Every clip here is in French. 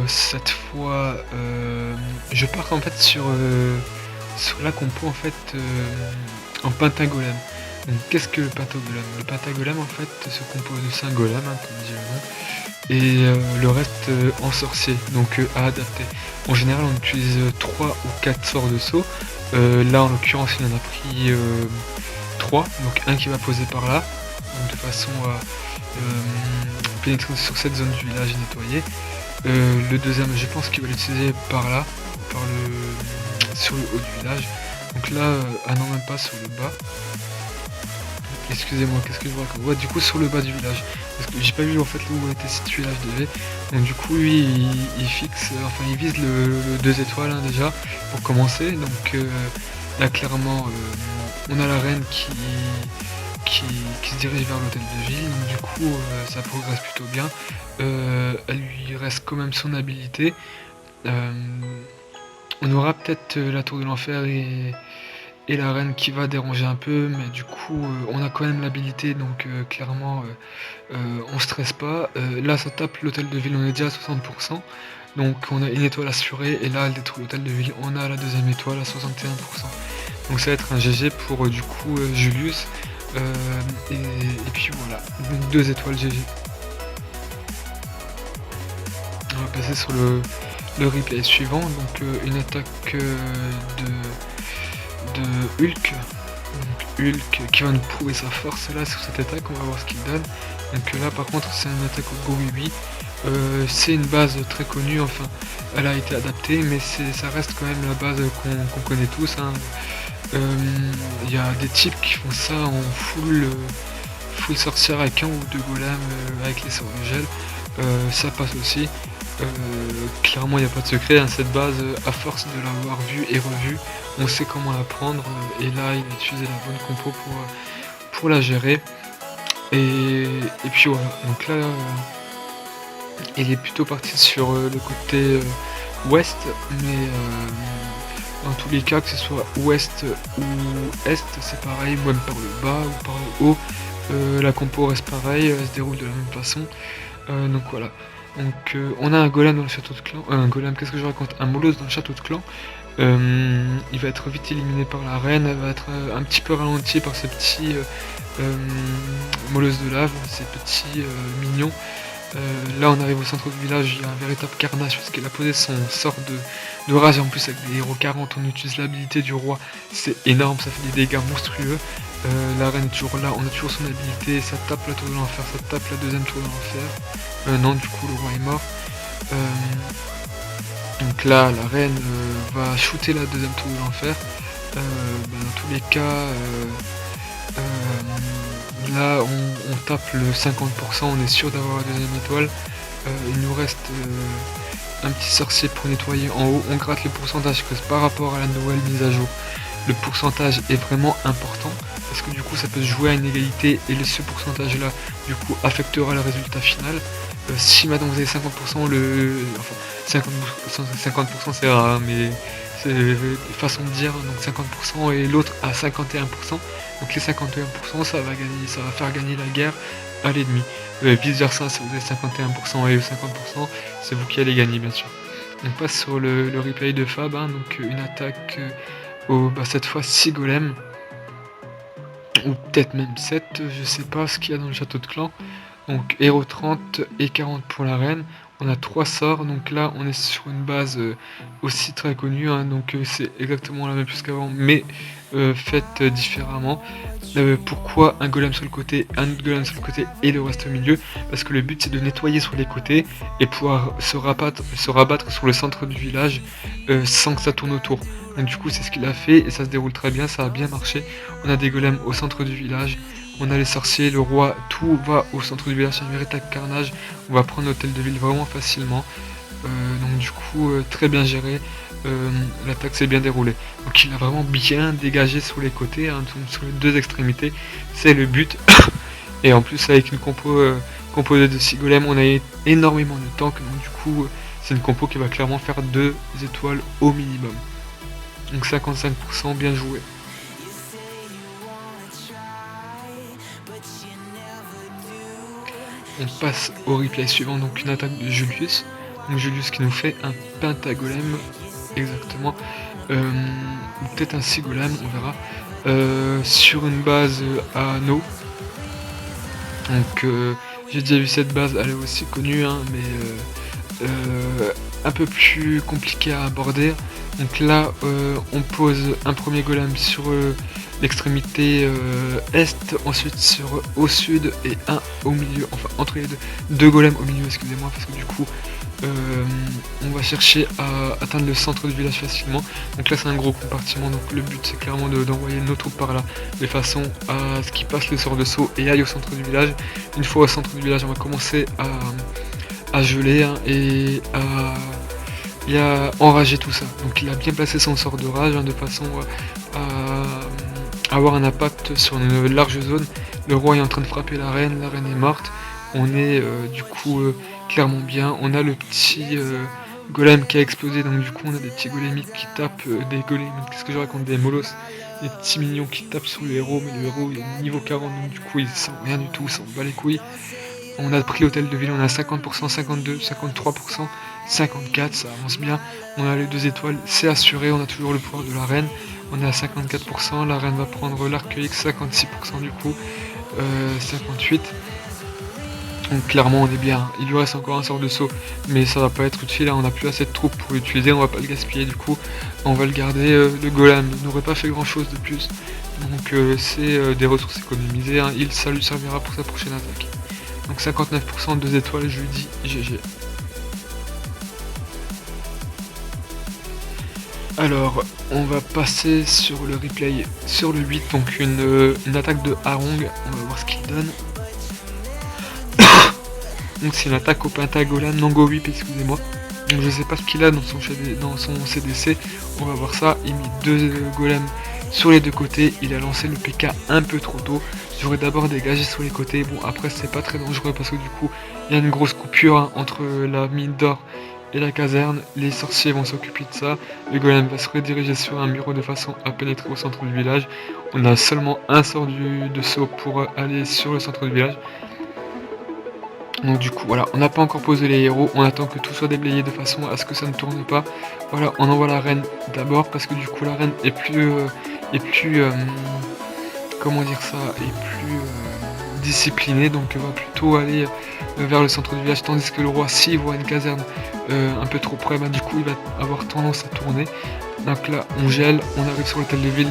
cette fois, je pars en fait sur la compo en fait, en pentagolème. Donc qu'est-ce que le pentagolème? Le pentagolème en fait se compose de 5 golems, hein, comme dit le nom, et le reste en sorcier, donc à adapter. En général on utilise 3 ou 4 sorts de saut. Là en l'occurrence il en a pris 3, donc un qui va poser par là, donc de façon à pénétrer sur cette zone du village et nettoyer. Le deuxième, je pense qu'il va l'utiliser par là, sur le haut du village. Donc là, ah non, même pas sur le bas. Excusez-moi, qu'est-ce que je raconte? Ouais, du coup, sur le bas du village. Parce que j'ai pas vu en fait où était situé l'HDV. Donc du coup, lui, il fixe, enfin, il vise le 2 étoiles hein, déjà, pour commencer. Donc là, clairement, on a la reine qui se dirige vers l'hôtel de ville, donc du coup ça progresse plutôt bien. Elle lui reste quand même son habilité. On aura peut-être la tour de l'enfer et la reine qui va déranger un peu, mais du coup on a quand même l'habilité, donc clairement on stresse pas. Là ça tape l'hôtel de ville, on est déjà à 60%, donc on a une étoile assurée, et là elle détruit l'hôtel de ville, on a la deuxième étoile à 61%. Donc ça va être un GG pour du coup Julius. Et puis voilà, donc 2 étoiles GG. On va passer sur le replay suivant, donc une attaque de Hulk. Donc Hulk qui va nous prouver sa force là sur cette attaque, on va voir ce qu'il donne. Donc là par contre c'est une attaque au Gowiwi. C'est une base très connue, enfin elle a été adaptée, mais ça reste quand même la base qu'on connaît tous, hein. Y a des types qui font ça en full sorcière avec un ou deux golems avec les sorts de gel. Ça passe aussi. Clairement il n'y a pas de secret, hein, cette base, à force de l'avoir vue et revue, on sait comment la prendre, et là il a utilisé la bonne compo pour la gérer. Et puis voilà, donc là il est plutôt parti sur le côté ouest, mais dans tous les cas, que ce soit ouest ou est, c'est pareil, même par le bas ou par le haut, la compo reste pareille, elle se déroule de la même façon. Donc voilà. Donc on a un golem dans le château de clan, un golem, qu'est-ce que je raconte? Un molosse dans le château de clan. Il va être vite éliminé par la reine, elle va être un petit peu ralentie par ces petits molosses de lave, ces petits mignons. Là on arrive au centre du village, il y a un véritable carnage parce qu'elle a posé son sort de rage, et en plus avec des héros 40 on utilise l'habilité du roi, c'est énorme, ça fait des dégâts monstrueux. La reine est toujours là, on a toujours son habilité, ça tape la tour de l'enfer, ça tape la deuxième tour de l'enfer. Non, du coup le roi est mort. Donc là la reine va shooter la deuxième tour de l'enfer. Dans tous les cas, là on tape le 50%, on est sûr d'avoir la deuxième étoile. Il nous reste un petit sorcier pour nettoyer en haut. On gratte le pourcentage parce que par rapport à la nouvelle mise à jour, le pourcentage est vraiment important parce que du coup ça peut se jouer à une égalité, et ce pourcentage là du coup affectera le résultat final. Si maintenant vous avez 50%, enfin 50% c'est rare, hein, mais c'est façon de dire, donc 50% et l'autre à 51%. Donc les 51% ça va faire gagner la guerre à l'ennemi. Vice versa, si vous avez 51% et 50%, c'est vous qui allez gagner bien sûr. On passe sur le replay de Fab, hein, donc une attaque cette fois 6 golems, ou peut-être même 7, je sais pas ce qu'il y a dans le château de clan. Donc héros 30 et 40 pour la reine. On a 3 sorts, donc là on est sur une base aussi très connue, hein, donc c'est exactement la même chose qu'avant, mais faite différemment. Pourquoi un golem sur le côté, un autre golem sur le côté et le reste au milieu? Parce que le but c'est de nettoyer sur les côtés et pouvoir se rabattre sur le centre du village sans que ça tourne autour. Donc du coup c'est ce qu'il a fait et ça se déroule très bien, ça a bien marché. On a des golems au centre du village, on a les sorciers, le roi, tout va au centre du village, c'est un véritable carnage. On va prendre l'hôtel de ville vraiment facilement. Donc du coup très bien géré. L'attaque s'est bien déroulée. Donc il a vraiment bien dégagé sur les côtés, hein, sur les deux extrémités. C'est le but. Et en plus avec une compo composée de 6 golems, on a énormément de tanks. Donc du coup c'est une compo qui va clairement faire 2 étoiles au minimum. Donc 55% bien joué. On passe au replay suivant, donc une attaque de Julius. Donc Julius qui nous fait un pentagolem, exactement, ou peut-être un 6 golem, on verra, sur une base à anneaux. Donc j'ai déjà vu cette base, elle est aussi connue, hein, mais un peu plus compliqué à aborder. Donc là on pose un premier golem sur l'extrémité est, ensuite au sud et un au milieu, enfin entre les deux golems au milieu, excusez-moi, parce que du coup on va chercher à atteindre le centre du village facilement. Donc là c'est un gros compartiment, donc le but c'est clairement d'envoyer nos troupes par là, de façon à ce qu'ils passent le sort de saut et aillent au centre du village. Une fois au centre du village, on va commencer à geler, hein, et à enrager tout ça. Donc il a bien placé son sort de rage, hein, de façon à avoir un impact sur une large zone. Le roi est en train de frapper la reine est morte. On est du coup clairement bien. On a le petit golem qui a explosé, donc du coup on a des petits golémiques qui tapent, des golémiques, qu'est-ce que je raconte, des molosses, des petits mignons qui tapent sur le héros, mais le héros il est niveau 40, donc du coup il sent rien du tout, il s'en bat les couilles. On a pris l'hôtel de ville, on a 50%, 52%, 53%, 54%, ça avance bien. On a les 2 étoiles, c'est assuré, on a toujours le pouvoir de la reine. On est à 54%, la reine va prendre l'arc X, 56% du coup, 58%. Donc clairement on est bien, il lui reste encore un sort de saut, mais ça va pas être utile, on a plus assez de troupes pour l'utiliser, on va pas le gaspiller, du coup on va le garder. Le golem n'aurait pas fait grand chose de plus, donc c'est des ressources économisées, hein. Ça lui servira pour sa prochaine attaque. Donc 59%, 2 étoiles, je lui dis GG. Alors, on va passer sur le replay sur le 8, donc une attaque de Harong, on va voir ce qu'il donne. Donc c'est une attaque au pentagolem, non go whip, excusez-moi. Donc je sais pas ce qu'il a dans son CDC, on va voir ça. Il met 2 golems sur les 2 côtés, il a lancé le PK un peu trop tôt. J'aurais d'abord dégagé sur les côtés, bon après c'est pas très dangereux parce que du coup il y a une grosse coupure, hein, entre la mine d'or et la caserne. Les sorciers vont s'occuper de ça, le golem va se rediriger sur un mur de façon à pénétrer au centre du village. On a seulement un sort de saut pour aller sur le centre du village. Donc du coup voilà, on n'a pas encore posé les héros, on attend que tout soit déblayé de façon à ce que ça ne tourne pas. Voilà, on envoie la reine d'abord parce que du coup la reine est plus comment dire ça, est plus disciplinée, donc va plutôt aller vers le centre du village, tandis que le roi, s'il voit une caserne un peu trop près, bah, du coup il va avoir tendance à tourner. Donc là on gèle, on arrive sur l'hôtel de ville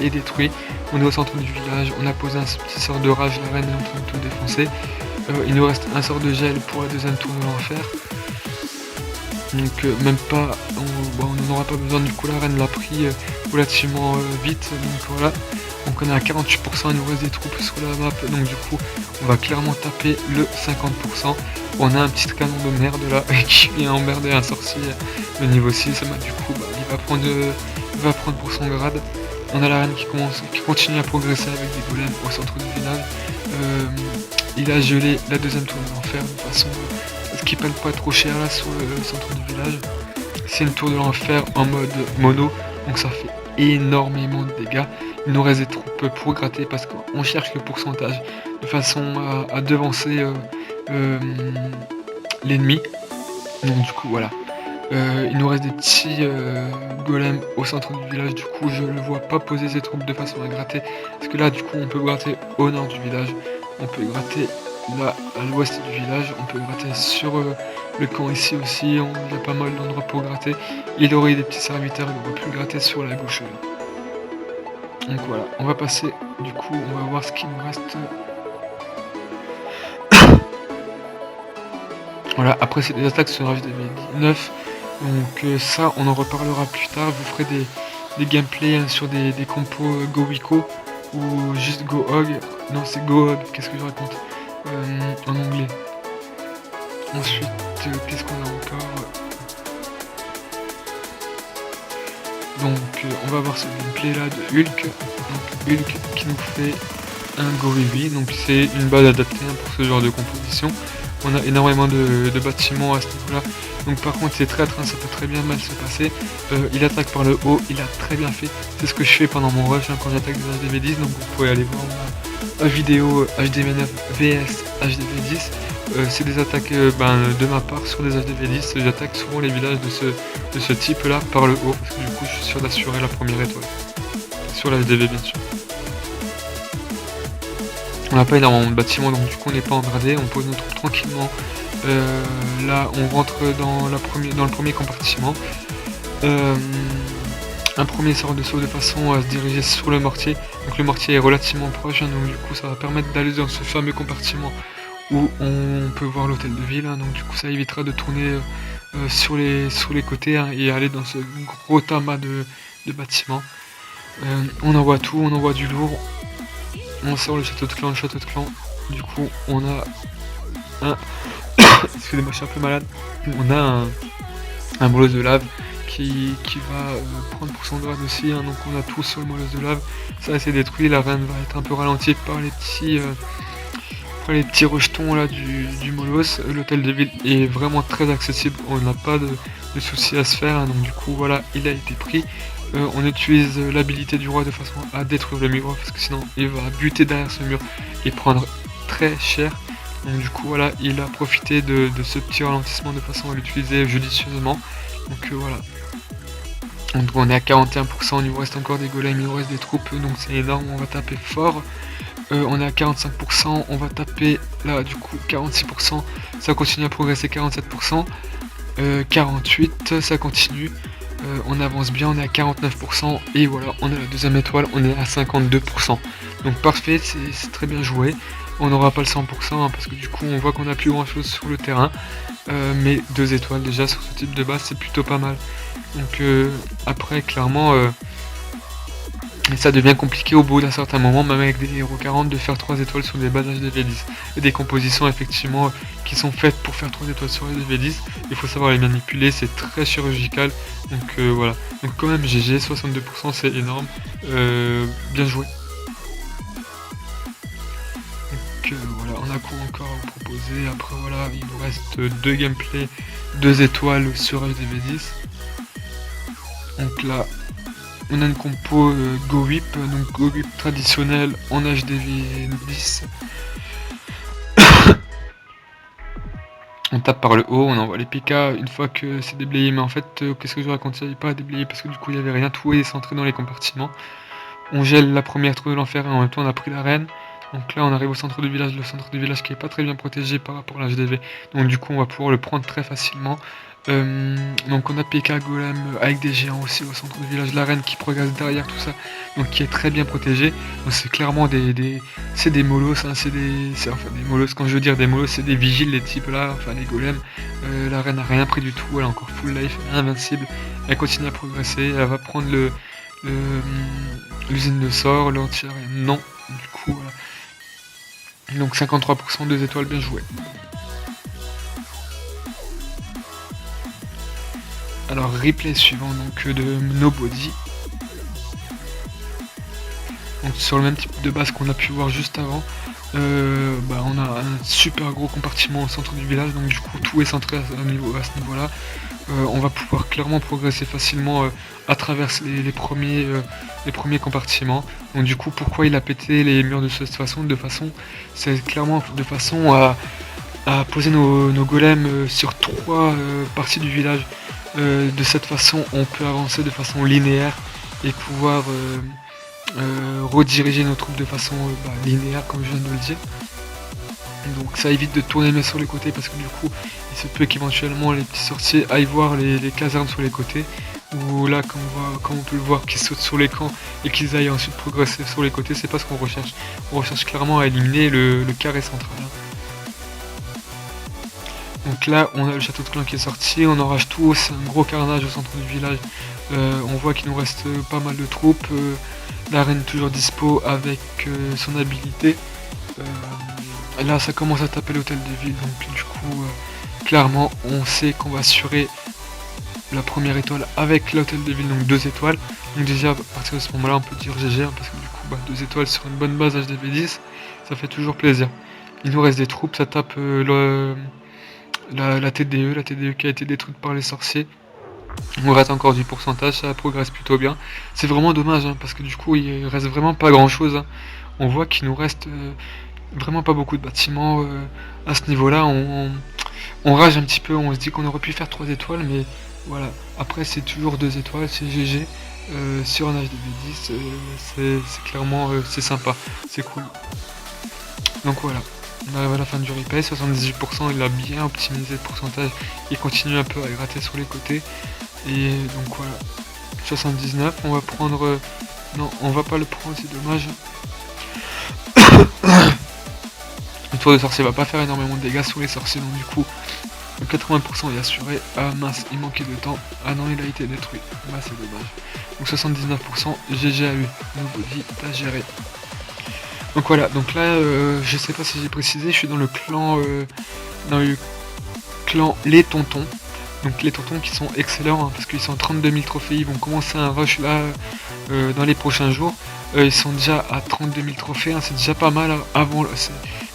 est détruit, on est au centre du village, on a posé un petit sort de rage, la reine est en train de tout défoncer. Il nous reste un sort de gel pour la deuxième tour de l'enfer. Donc même pas, on n'en aura pas besoin, du coup la reine l'a pris relativement vite. Donc voilà, donc on est à 48%, il nous reste des troupes sur la map, donc du coup on va clairement taper le 50%. On a un petit canon de merde là qui vient emmerder un sorcier de niveau 6, du coup bah, il va prendre pour son grade. On a la reine qui continue à progresser avec des golems au centre du village. Il a gelé la deuxième tour de l'enfer de façon à ce qu'il ne prenne pas trop cher là sur le centre du village. C'est une tour de l'enfer en mode mono, donc ça fait énormément de dégâts. Il nous reste des troupes pour gratter parce qu'on cherche le pourcentage de façon à devancer l'ennemi. Donc du coup voilà. Il nous reste des petits golems au centre du village, du coup je ne vois pas poser ses troupes de façon à gratter, parce que là du coup on peut gratter au nord du village, on peut gratter là à l'ouest du village, on peut gratter sur le camp ici aussi, il y a pas mal d'endroits pour gratter. Il aurait des petits serviteurs, il aurait pu gratter sur la gauche là. Donc voilà, on va passer, du coup on va voir ce qu'il nous reste. Voilà, après c'est des attaques sur rage DB19. Donc ça on en reparlera plus tard, je vous ferai des gameplays sur des compos Go Wiko ou juste Go Hog. Non c'est Go Hog, qu'est-ce que je raconte en anglais. Ensuite qu'est-ce qu'on a encore. Donc on va voir ce gameplay là de Hulk. Donc Hulk qui nous fait un Go Vivi, donc c'est une base adaptée pour ce genre de composition. On a énormément de bâtiments à ce niveau là, donc par contre c'est traître, ça peut très bien mal se passer. Il attaque par le haut, il a très bien fait, c'est ce que je fais pendant mon rush quand j'attaque des HDV10, donc vous pouvez aller voir ma vidéo HDV9 vs HDV10. c'est des attaques de ma part sur des HDV10, j'attaque souvent les villages de ce type là par le haut, parce que du coup je suis sûr d'assurer la première étoile. Sur la HDV bien sûr. On n'a pas énormément de bâtiments, donc du coup on n'est pas en gradé, on pose nos troupes tranquillement. Là on rentre dans le premier compartiment. Un premier sort de saut de façon à se diriger sur le mortier. Donc le mortier est relativement proche, hein, donc du coup ça va permettre d'aller dans ce fameux compartiment où on peut voir l'hôtel de ville, hein, donc du coup ça évitera de tourner sur les côtés, hein, et aller dans ce gros tamas de bâtiments. On envoie tout, on envoie du lourd, on sort le château de clan, du coup on a un excusez-moi, je suis un peu malade, on a un molosse de lave qui va prendre pour son grade aussi, hein, donc on a tout sur le molosse de lave, ça c'est détruit, la reine va être un peu ralentie par les petits rejetons là du molosse. L'hôtel de ville est vraiment très accessible, on n'a pas de soucis à se faire, hein, donc du coup voilà, il a été pris. On utilise l'habilité du roi de façon à détruire le mur, parce que sinon il va buter derrière ce mur et prendre très cher. Donc du coup voilà, il a profité de ce petit ralentissement de façon à l'utiliser judicieusement. Donc voilà. Donc on est à 41%, il nous reste encore des golems, il nous reste des troupes, donc c'est énorme, on va taper fort. On est à 45%, on va taper là du coup 46%, ça continue à progresser, 47%, 48%, ça continue, on avance bien, on est à 49%, et voilà, on a la deuxième étoile, on est à 52%. Donc parfait, c'est très bien joué. On n'aura pas le 100%, hein, parce que du coup on voit qu'on n'a plus grand chose sur le terrain, mais 2 étoiles déjà sur ce type de base, c'est plutôt pas mal. Donc après clairement ça devient compliqué au bout d'un certain moment, même avec des héros 40, de faire 3 étoiles sur des bases HDV10. Et des compositions effectivement qui sont faites pour faire 3 étoiles sur HDV10, il faut savoir les manipuler, c'est très chirurgical, donc voilà. Donc quand même GG, 62% c'est énorme, bien joué. Donc voilà, on a quoi encore à vous proposer, après voilà, il nous reste 2 gameplays, 2 étoiles sur HDV10. Donc là, on a une compo Go Whip, donc Go Whip traditionnel en HDV10. On tape par le haut, on envoie les PK une fois que c'est déblayé, mais en fait, qu'est-ce que je raconte, il n'y avait pas à déblayer parce que du coup il n'y avait rien, tout est centré dans les compartiments. On gèle la première trou de l'enfer et en même temps on a pris l'arène. Donc là on arrive au centre du village, le centre du village qui est pas très bien protégé par rapport à l'HDV. Donc du coup on va pouvoir le prendre très facilement. Donc on a PK Golem avec des géants aussi au centre du village, l'arène qui progresse derrière tout ça, donc qui est très bien protégé. Donc c'est clairement c'est des molosses, hein, enfin des molosses, quand je veux dire des molosses, c'est des vigiles, les types là, enfin les golems. L'arène n'a rien pris du tout, elle est encore full life, invincible, elle continue à progresser, elle va prendre l'usine de sort, l'anti-arène, non, du coup voilà. Donc 53%, 2 étoiles, bien joué. Alors replay suivant donc de Nobody. Donc sur le même type de base qu'on a pu voir juste avant. On a un super gros compartiment au centre du village, donc du coup tout est centré à ce niveau là. On va pouvoir clairement progresser facilement à travers les premiers compartiments. Donc du coup pourquoi il a pété les murs de cette façon, c'est clairement de façon à poser nos golems sur 3 parties du village. De cette façon on peut avancer de façon linéaire et pouvoir rediriger nos troupes de façon linéaire comme je viens de le dire. Donc ça évite de tourner mais sur les côtés, parce que du coup il se peut qu'éventuellement les petits sorciers aillent voir les casernes sur les côtés, ou là comme on peut le voir, qu'ils sautent sur les camps et qu'ils aillent ensuite progresser sur les côtés. C'est pas ce qu'on recherche, on recherche clairement à éliminer le carré central. Donc là on a le château de clan qui est sorti, on enrage tout, c'est un gros carnage au centre du village. On voit qu'il nous reste pas mal de troupes, l'arène toujours dispo avec son habilité. Là ça commence à taper l'hôtel de ville, donc du coup clairement on sait qu'on va assurer la première étoile avec l'hôtel de ville, donc 2 étoiles. Donc déjà à partir de ce moment là on peut dire GG, hein, parce que du coup 2 étoiles sur une bonne base HDV10, ça fait toujours plaisir. Il nous reste des troupes, ça tape la TDE qui a été détruite par les sorciers. On rate encore du pourcentage, ça progresse plutôt bien. C'est vraiment dommage, hein, parce que du coup il reste vraiment pas grand chose, hein. On voit qu'il nous reste vraiment pas beaucoup de bâtiments à ce niveau-là. On rage un petit peu, on se dit qu'on aurait pu faire 3 étoiles, mais voilà. Après, c'est toujours 2 étoiles, c'est GG. Sur un HDV10, c'est clairement c'est sympa, c'est cool. Donc voilà, on arrive à la fin du replay, 78%, il a bien optimisé le pourcentage, il continue un peu à gratter sur les côtés. Et donc voilà, 79, on va prendre... non, on va pas le prendre, c'est dommage. Le tour de sorcier va pas faire énormément de dégâts sur les sorciers, donc du coup, 80% est assuré. Ah mince, il manquait de temps. Ah non, il a été détruit. Bah c'est dommage. Donc 79%, GG à lui. Nobody, t'as géré. Donc voilà, donc là, je sais pas si j'ai précisé, je suis dans le clan Les Tontons. Donc les tontons qui sont excellents hein, parce qu'ils sont 32 000 trophées, ils vont commencer un rush là dans les prochains jours. Ils sont déjà à 32 000 trophées, hein, c'est déjà pas mal avant.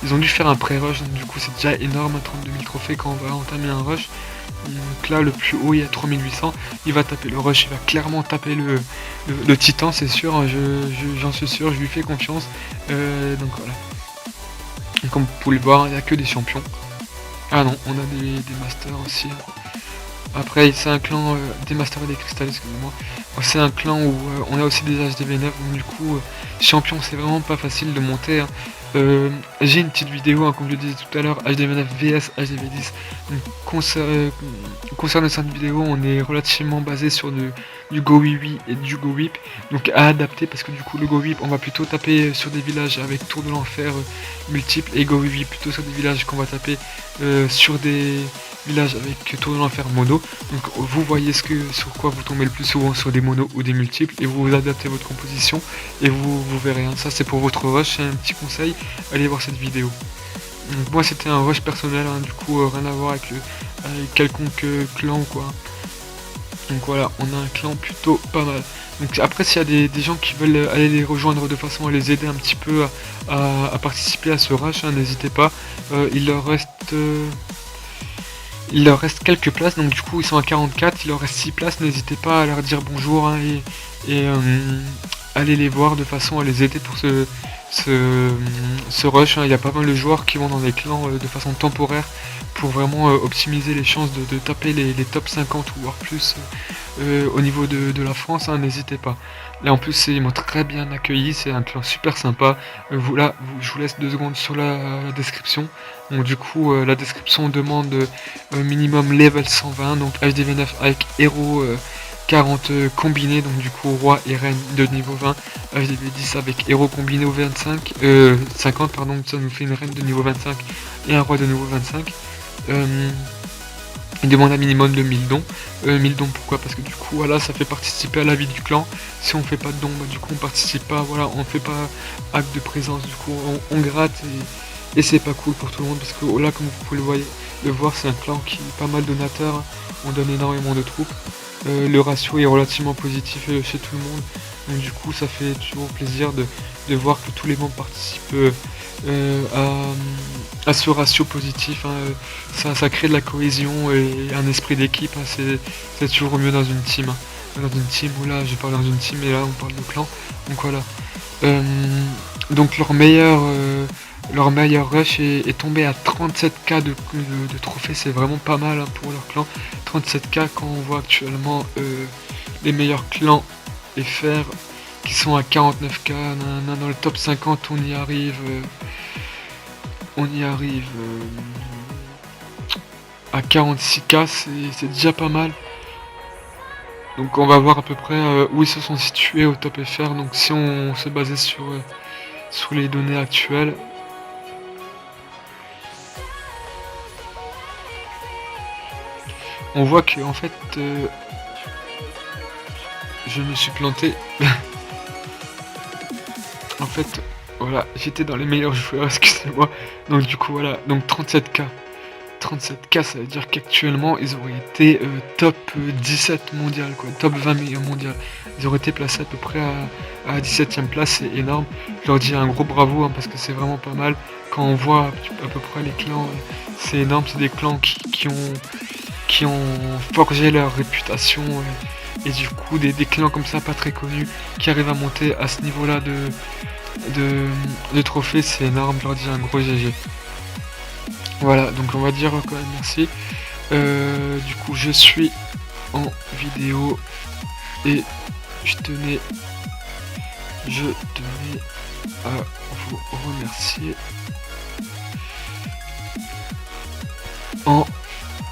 Ils ont dû faire un pré-rush, donc du coup c'est déjà énorme, 32 000 trophées quand on va entamer un rush. Donc là le plus haut il y a 3800, il va taper le rush, il va clairement taper le titan, c'est sûr, hein, j'en suis sûr, je lui fais confiance. Donc voilà. Et comme vous pouvez le voir, il n'y a que des champions. Ah non, on a des masters aussi. Après, c'est un clan des Masters et des Cristals, excusez-moi. C'est un clan où on a aussi des HDV9, donc du coup, champion, c'est vraiment pas facile de monter. Hein. J'ai une petite vidéo, hein, comme je le disais tout à l'heure, HDV9 vs HDV10. Concernant cette vidéo, on est relativement basé sur du Go Wiwi et du Go Whip, donc à adapter parce que du coup, le Go Whip, on va plutôt taper sur des villages avec Tour de l'Enfer multiples, et Go Wiwi plutôt sur des villages qu'on va taper sur des village avec Tour de l'Enfer mono. Donc vous voyez sur quoi vous tombez le plus souvent, sur des monos ou des multiples, et vous adaptez votre composition et vous verrez. Hein. Ça c'est pour votre rush, c'est un petit conseil, allez voir cette vidéo. Donc moi c'était un rush personnel, hein, du coup rien à voir avec quelconque clan ou quoi. Donc voilà, on a un clan plutôt pas mal. Donc après s'il y a des gens qui veulent aller les rejoindre de façon à les aider un petit peu à participer à ce rush, hein, n'hésitez pas. Il leur reste quelques places, donc du coup ils sont à 44, il leur reste 6 places, n'hésitez pas à leur dire bonjour hein, et allez les voir de façon à les aider pour ce rush. Hein. Il y a pas mal de joueurs qui vont dans des clans de façon temporaire pour vraiment optimiser les chances de taper les top 50 ou voire plus au niveau de la France, hein, n'hésitez pas. Là en plus ils m'ont très bien accueilli, c'est un clan super sympa. Je vous laisse 2 secondes sur la description. Donc du coup la description demande minimum level 120, donc HDV9 avec héros 40 combinés, donc du coup roi et reine de niveau 20, HDV10 avec héros combiné au 50 pardon, ça nous fait une reine de niveau 25 et un roi de niveau 25. Il demande un minimum de 1000 dons. 1000 dons pourquoi? Parce que du coup voilà, ça fait participer à la vie du clan. Si on fait pas de dons, bah, du coup on participe pas, voilà, on fait pas acte de présence, du coup on gratte et c'est pas cool pour tout le monde parce que là comme vous pouvez le voir c'est un clan qui est pas mal donateur, hein. On donne énormément de troupes. Le ratio est relativement positif chez tout le monde. Donc du coup ça fait toujours plaisir de voir que tous les membres participent à ce ratio positif. Hein. Ça crée de la cohésion et un esprit d'équipe. Hein. C'est toujours mieux dans une team. Hein. Dans une team où là je parle dans une team et là on parle de clan. Donc voilà. Donc leur meilleur rush est tombé à 37k de trophées, c'est vraiment pas mal hein, pour leur clan. 37k quand on voit actuellement les meilleurs clans FR qui sont à 49k, dans le top 50 on y arrive à 46k, c'est déjà pas mal. Donc on va voir à peu près où ils se sont situés au top FR, donc si on se basait sur les données actuelles. On voit que en fait je me suis planté. En fait voilà, j'étais dans les meilleurs joueurs, excusez-moi. Donc du coup voilà, donc 37k. 37k ça veut dire qu'actuellement ils auraient été top 17 mondial quoi, top 20 meilleur mondial. Ils auraient été placés à peu près à 17ème place, c'est énorme. Je leur dis un gros bravo hein, parce que c'est vraiment pas mal. Quand on voit à peu près les clans, c'est énorme, c'est des clans qui ont forgé leur réputation et du coup des clans comme ça pas très connus qui arrivent à monter à ce niveau là de trophées, c'est énorme, je leur dis un gros GG. Voilà, donc on va dire quand même merci. Du coup, je suis en vidéo et je tenais à vous remercier en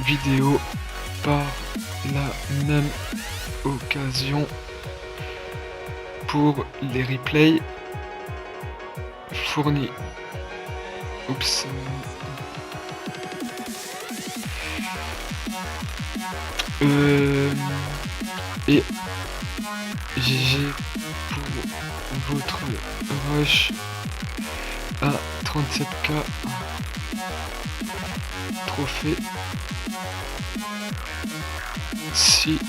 vidéo par la même occasion pour les replays fournis. Oups. Et GG pour votre rush à 37K trophée. Si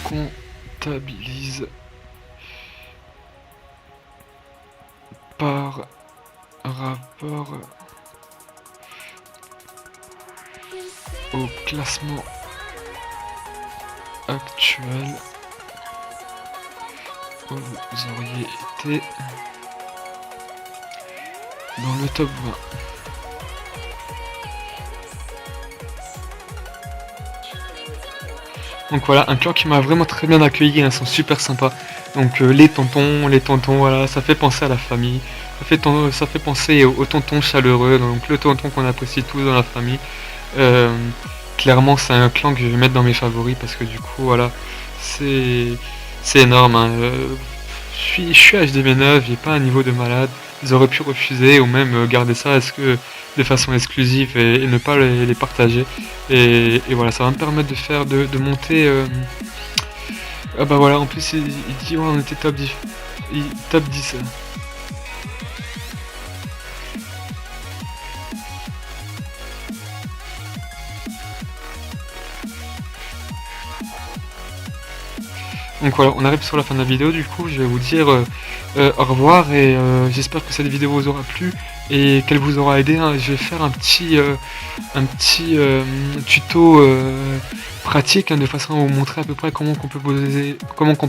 on comptabilise par rapport au classement actuel où vous auriez été dans le top 20. Donc voilà, un clan qui m'a vraiment très bien accueilli, hein, ils sont super sympas. Donc les tontons, voilà, ça fait penser à la famille. Ça fait penser aux tontons chaleureux, donc le tonton qu'on apprécie tous dans la famille. Clairement c'est un clan que je vais mettre dans mes favoris parce que du coup voilà, c'est énorme, hein. Je suis HDV9, j'ai pas un niveau de malade. Ils auraient pu refuser ou même garder ça de façon exclusive et ne pas les partager. Et voilà, ça va me permettre de monter. Ah bah voilà, en plus il dit ouais, on était top 10. Top 10. Donc voilà, on arrive sur la fin de la vidéo, du coup je vais vous dire au revoir et j'espère que cette vidéo vous aura plu et qu'elle vous aura aidé, hein. Je vais faire un petit tuto pratique, hein, de façon à vous montrer à peu près comment on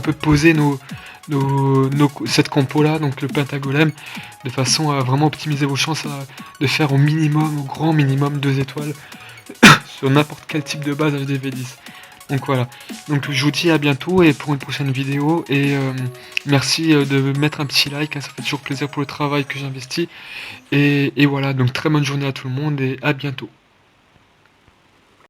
peut poser cette compo là, donc le pentagolem, de façon à vraiment optimiser vos chances de faire au grand minimum 2 étoiles sur n'importe quel type de base HDV10. Donc voilà, donc je vous dis à bientôt et pour une prochaine vidéo et merci de mettre un petit like, hein, ça fait toujours plaisir pour le travail que j'investis et voilà, donc très bonne journée à tout le monde et à bientôt.